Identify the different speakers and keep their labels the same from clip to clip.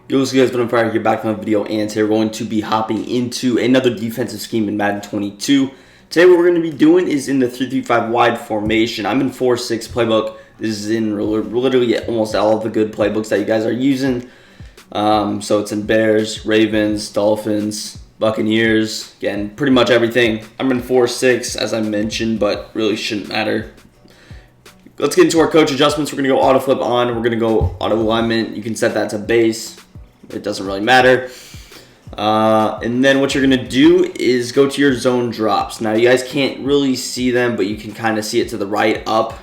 Speaker 1: Yo, what's good guys, but I'm Fire here back from the video, and today we're going to be hopping into another defensive scheme in Madden 22. Today what we're going to be doing is in the 3-3-5 wide formation. I'm in 4-6 playbook. This is in literally almost all of the good playbooks that you guys are using. So it's in Bears, Ravens, Dolphins, Buccaneers, again, pretty much everything. I'm in 4-6 as I mentioned, but really shouldn't matter. Let's get into our coach adjustments. We're going to go auto flip on. We're going to go auto alignment. You can set that to base. It doesn't really matter. And then what you're going to do is go to your zone drops. Now, you guys can't really see them, but you can kind of see it to the right up.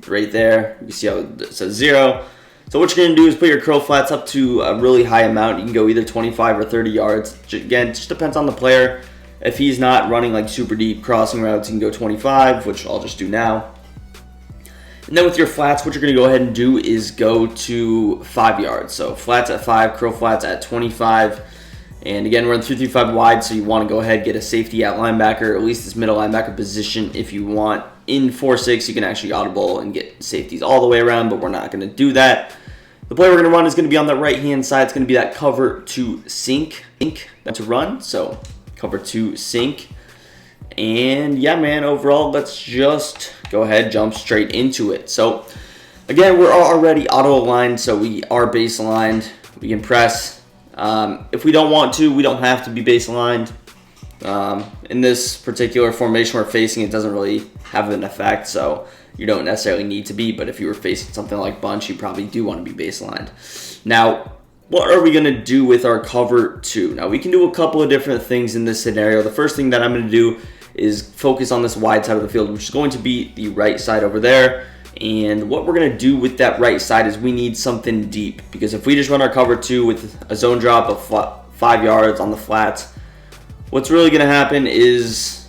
Speaker 1: Right there. You see how it says 0. So what you're going to do is put your curl flats up to a really high amount. You can go either 25 or 30 yards. Again, it just depends on the player. If he's not running like super deep crossing routes, you can go 25, which I'll just do now. And then with your flats, what you're going to go ahead and do is go to 5 yards. So flats at 5, curl flats at 25. And again, we're in 3-3-5 wide, so you want to go ahead and get a safety at linebacker, or at least this middle linebacker position if you want. In 4-6, you can actually audible and get safeties all the way around, but we're not going to do that. The play we're going to run is going to be on the right-hand side. It's going to be that cover to sink to run. So cover to sink. And yeah, man, overall, let's just go ahead, jump straight into it. So again, we're already auto aligned, so we are base aligned. We can press. If we don't want to, we don't have to be base aligned. In this particular formation we're facing, it doesn't really have an effect, so you don't necessarily need to be. But if you were facing something like bunch, you probably do want to be base aligned. Now, what are we going to do with our cover 2? Now, we can do a couple of different things in this scenario. The first thing that I'm going to do is focus on this wide side of the field, which is going to be the right side over there. And what we're going to do with that right side is we need something deep, because if we just run our cover 2 with a zone drop of 5 yards on the flats, what's really going to happen is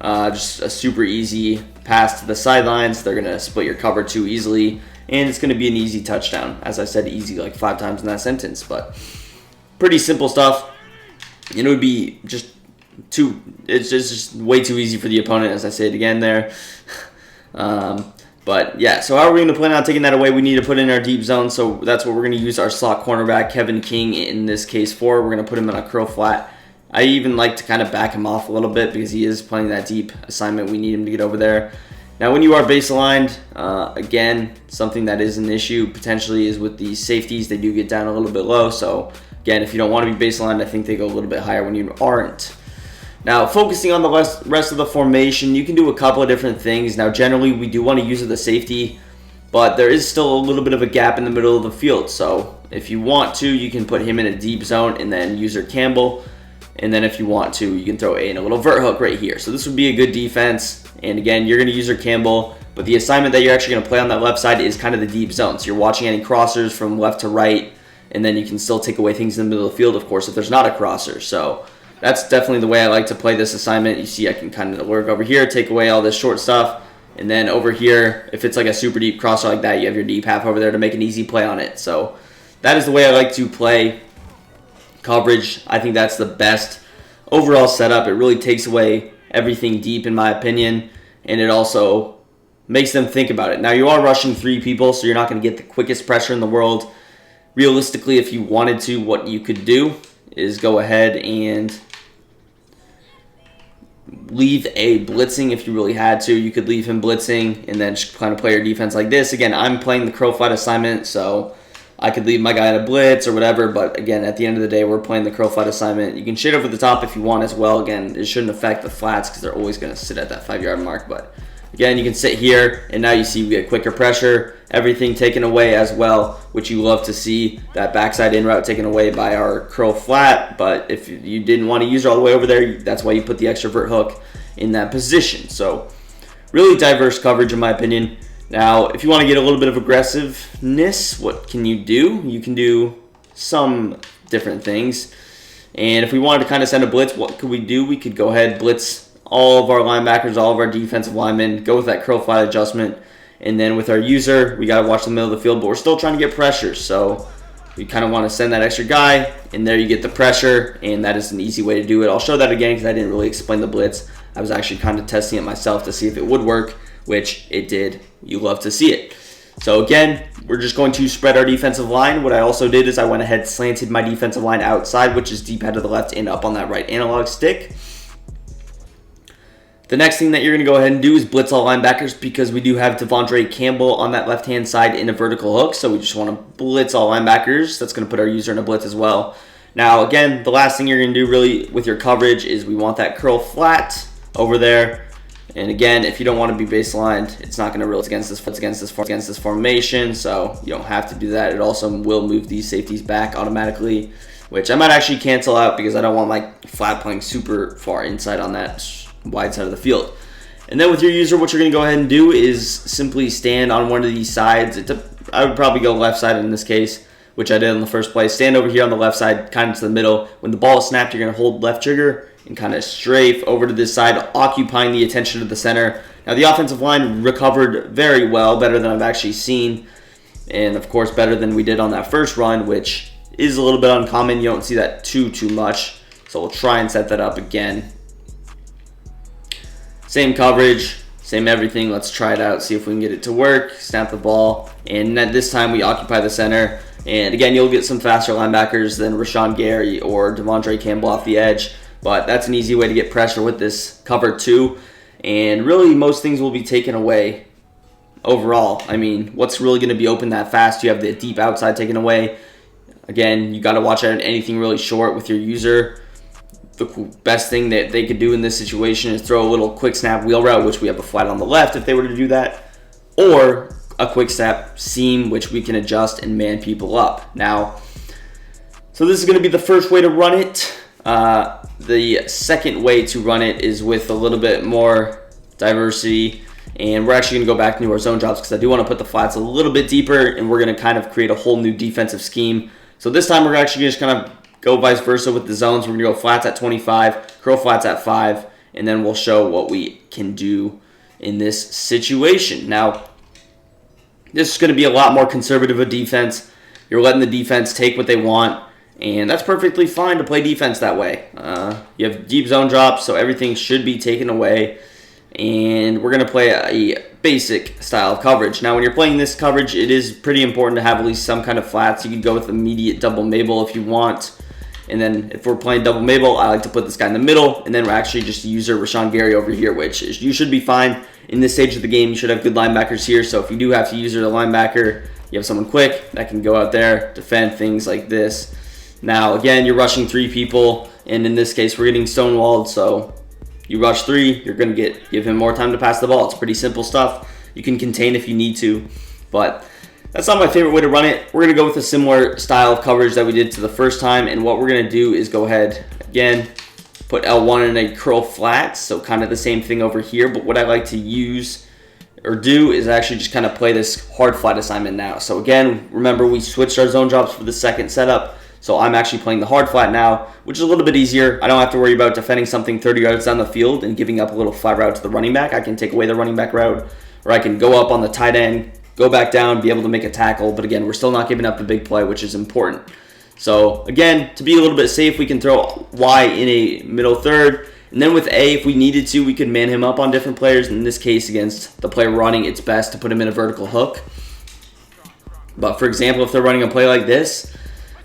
Speaker 1: just a super easy pass to the sidelines. They're going to split your cover 2 easily, and it's going to be an easy touchdown. As I said, easy like 5 times in that sentence, but pretty simple stuff. And it would be just it's just way too easy for the opponent, as I say it again there. But yeah, so how are we going to plan on taking that away? We need to put in our deep zone, so that's what we're going to use our slot cornerback, Kevin King, in this case for. We're going to put him in a curl flat. I even like to kind of back him off a little bit because he is playing that deep assignment. We need him to get over there. Now, when you are base aligned, again, something that is an issue potentially is with the safeties. They do get down a little bit low, so again, if you don't want to be base aligned, I think they go a little bit higher when you aren't. Now, focusing on the rest of the formation, you can do a couple of different things. Now, generally, we do want to use the safety, but there is still a little bit of a gap in the middle of the field. So if you want to, you can put him in a deep zone and then user Campbell. And then if you want to, you can throw in a little vert hook right here. So this would be a good defense. And again, you're going to use your Campbell, but the assignment that you're actually going to play on that left side is kind of the deep zone. So you're watching any crossers from left to right, and then you can still take away things in the middle of the field, of course, if there's not a crosser. So that's definitely the way I like to play this assignment. You see I can kind of work over here, take away all this short stuff, and then over here, if it's like a super deep crosser like that, you have your deep half over there to make an easy play on it. So that is the way I like to play coverage. I think that's the best overall setup. It really takes away everything deep, in my opinion, and it also makes them think about it. Now, you are rushing 3 people, so you're not going to get the quickest pressure in the world. Realistically, if you wanted to, what you could do is go ahead and leave a blitzing. If you really had to, you could leave him blitzing and then just kind of play your defense like this. Again, I'm playing the curl flat assignment, so I could leave my guy at a blitz or whatever, but again, at the end of the day, we're playing the curl flat assignment. You can shit over the top if you want as well. Again, it shouldn't affect the flats because they're always going to sit at that 5-yard mark, but again, you can sit here, and now you see we get quicker pressure, everything taken away as well, which you love to see, that backside in route taken away by our curl flat. But if you didn't want to use it all the way over there, that's why you put the extra vert hook in that position. So really diverse coverage, in my opinion. Now, if you want to get a little bit of aggressiveness, what can you do? You can do some different things. And if we wanted to kind of send a blitz, what could we do? We could go ahead, blitz all of our linebackers, all of our defensive linemen, go with that curl flat adjustment. And then with our user, we got to watch the middle of the field, but we're still trying to get pressure. So we kind of want to send that extra guy, and there you get the pressure, and that is an easy way to do it. I'll show that again because I didn't really explain the blitz. I was actually kind of testing it myself to see if it would work, which it did. You love to see it. So again, we're just going to spread our defensive line. What I also did is I went ahead, slanted my defensive line outside, which is deep out of the left and up on that right analog stick. The next thing that you're going to go ahead and do is blitz all linebackers, because we do have Devondre Campbell on that left-hand side in a vertical hook. So we just want to blitz all linebackers. That's going to put our user in a blitz as well. Now, again, the last thing you're going to do really with your coverage is we want that curl flat over there. And again, if you don't want to be baselined, it's not going to really against this formation, so you don't have to do that. It also will move these safeties back automatically, which I might actually cancel out because I don't want my flat playing super far inside on that wide side of the field. And then with your user, what you're going to go ahead and do is simply stand on one of these sides. I would probably go left side in this case, which I did in the first play. Stand over here on the left side, kind of to the middle. When the ball is snapped, you're going to hold left trigger and kind of strafe over to this side, occupying the attention of the center. Now, the offensive line recovered very well, better than I've actually seen, and of course, better than we did on that first run, which is a little bit uncommon. You don't see that too much, so we'll try and set that up again. Same coverage, same everything. Let's try it out, see if we can get it to work. Snap the ball, and this time we occupy the center. And again, you'll get some faster linebackers than Rashawn Gary or Devondre Campbell off the edge, but that's an easy way to get pressure with this cover 2. And really, most things will be taken away overall. I mean, what's really going to be open that fast? You have the deep outside taken away. Again, you got to watch out at anything really short with your user. The best thing that they could do in this situation is throw a little quick snap wheel route, which we have a flat on the left if they were to do that, or a quick snap seam, which we can adjust and man people up. Now, so this is going to be the first way to run it. The second way to run it is with a little bit more diversity, and we're actually going to go back into our zone drops because I do want to put the flats a little bit deeper, and we're going to kind of create a whole new defensive scheme. So this time we're actually just kind of go vice versa with the zones. We're going to go flats at 25, curl flats at 5, and then we'll show what we can do in this situation. Now, this is going to be a lot more conservative of defense. You're letting the defense take what they want, and that's perfectly fine to play defense that way. You have deep zone drops, so everything should be taken away, and we're going to play a basic style of coverage. Now, when you're playing this coverage, it is pretty important to have at least some kind of flats. You could go with immediate double Mabel if you want. And then if we're playing double Mabel, I like to put this guy in the middle, and then we're actually just user Rashawn Gary over here, which is, you should be fine. In this stage of the game, you should have good linebackers here, so if you do have to user the linebacker, you have someone quick that can go out there, defend things like this. Now, again, you're rushing 3 people, and in this case, we're getting stonewalled, so you rush 3, you're going to give him more time to pass the ball. It's pretty simple stuff. You can contain if you need to, but that's not my favorite way to run it. We're going to go with a similar style of coverage that we did to the first time, and what we're going to do is go ahead, again, put L1 in a curl flat, so kind of the same thing over here, but what I like to use or do is actually just kind of play this hard flat assignment now. So again, remember we switched our zone drops for the second setup, so I'm actually playing the hard flat now, which is a little bit easier. I don't have to worry about defending something 30 yards down the field and giving up a little flat route to the running back. I can take away the running back route, or I can go up on the tight end, go back down, be able to make a tackle, but again, we're still not giving up the big play, which is important. So again, to be a little bit safe, we can throw Y in a middle third, and then with A, if we needed to, we could man him up on different players. In this case, against the player running, it's best to put him in a vertical hook. But for example, if they're running a play like this,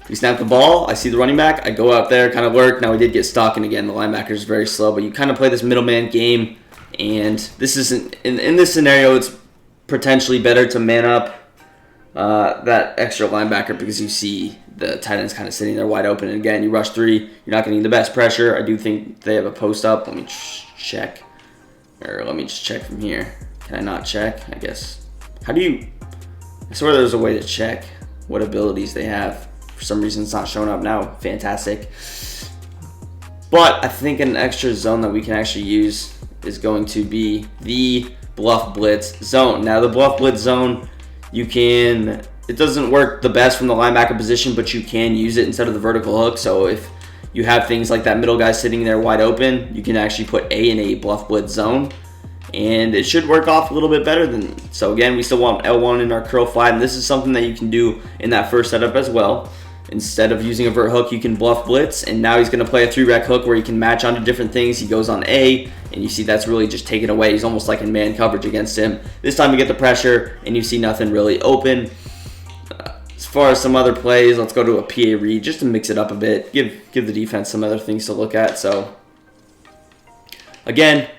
Speaker 1: we snap the ball, I see the running back, I go out there, kind of lurk. Now we did get stuck, and again, the linebacker is very slow, but you kind of play this middleman game, and this isn't, in this scenario, it's potentially better to man up that extra linebacker because you see the tight end's kind of sitting there wide open. And again, you rush 3, you're not getting the best pressure. I do think they have a post up. Let me check. Or let me just check from here. Can I not check? I guess. How do you... I swear there's a way to check what abilities they have. For some reason, it's not showing up now. Fantastic. But I think an extra zone that we can actually use is going to be the Bluff Blitz zone. Now, the Bluff Blitz zone, you can... It doesn't work the best from the linebacker position, but you can use it instead of the vertical hook. So if you have things like that middle guy sitting there wide open, you can actually put A in a Bluff Blitz zone, and it should work off a little bit better than. So again, we still want L1 in our curl flat, and this is something that you can do in that first setup as well. Instead of using a vert hook, you can bluff blitz, and now he's going to play a 3-rec hook where he can match onto different things. He goes on A, and you see that's really just taken away. He's almost like in man coverage against him. This time we get the pressure, and you see nothing really open. As far as some other plays, let's go to a PA read just to mix it up a bit. Give the defense some other things to look at. So, again,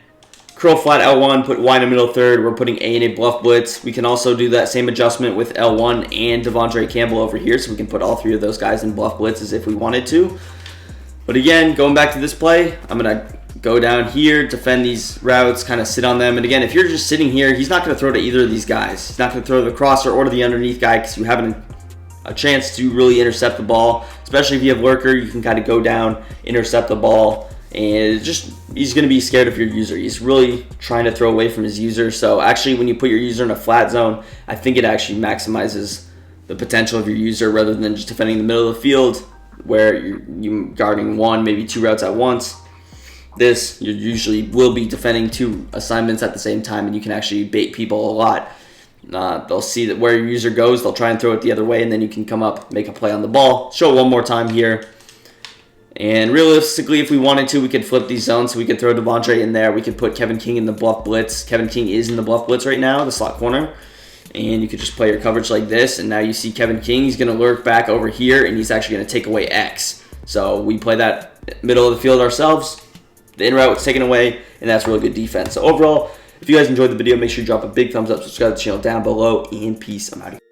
Speaker 1: curl flat L1, put Y in the middle third. We're putting A in a bluff blitz. We can also do that same adjustment with L1 and Devondre Campbell over here, so we can put all 3 of those guys in bluff blitzes if we wanted to. But again, going back to this play, I'm going to go down here, defend these routes, kind of sit on them. And again, if you're just sitting here, he's not going to throw to either of these guys. He's not going to throw to the crosser or to the underneath guy because you haven't a chance to really intercept the ball, especially if you have lurker. You can kind of go down, intercept the ball, and he's going to be scared of your user. He's really trying to throw away from his user. So actually, when you put your user in a flat zone, I think it actually maximizes the potential of your user rather than just defending the middle of the field where you're guarding 1, maybe 2 routes at once. This, you usually will be defending 2 assignments at the same time, and you can actually bait people a lot. They'll see that where your user goes, they'll try and throw it the other way, and then you can come up, make a play on the ball. Show it one more time here. And realistically, if we wanted to, we could flip these zones. So we could throw Devondre in there. We could put Kevin King in the bluff blitz. Kevin King is in the bluff blitz right now, the slot corner. And you could just play your coverage like this. And now you see Kevin King. He's going to lurk back over here, and he's actually going to take away X. So we play that middle of the field ourselves. The in route was taken away, and that's really good defense. So overall, if you guys enjoyed the video, make sure you drop a big thumbs up, subscribe to the channel down below, and peace. I'm out of here.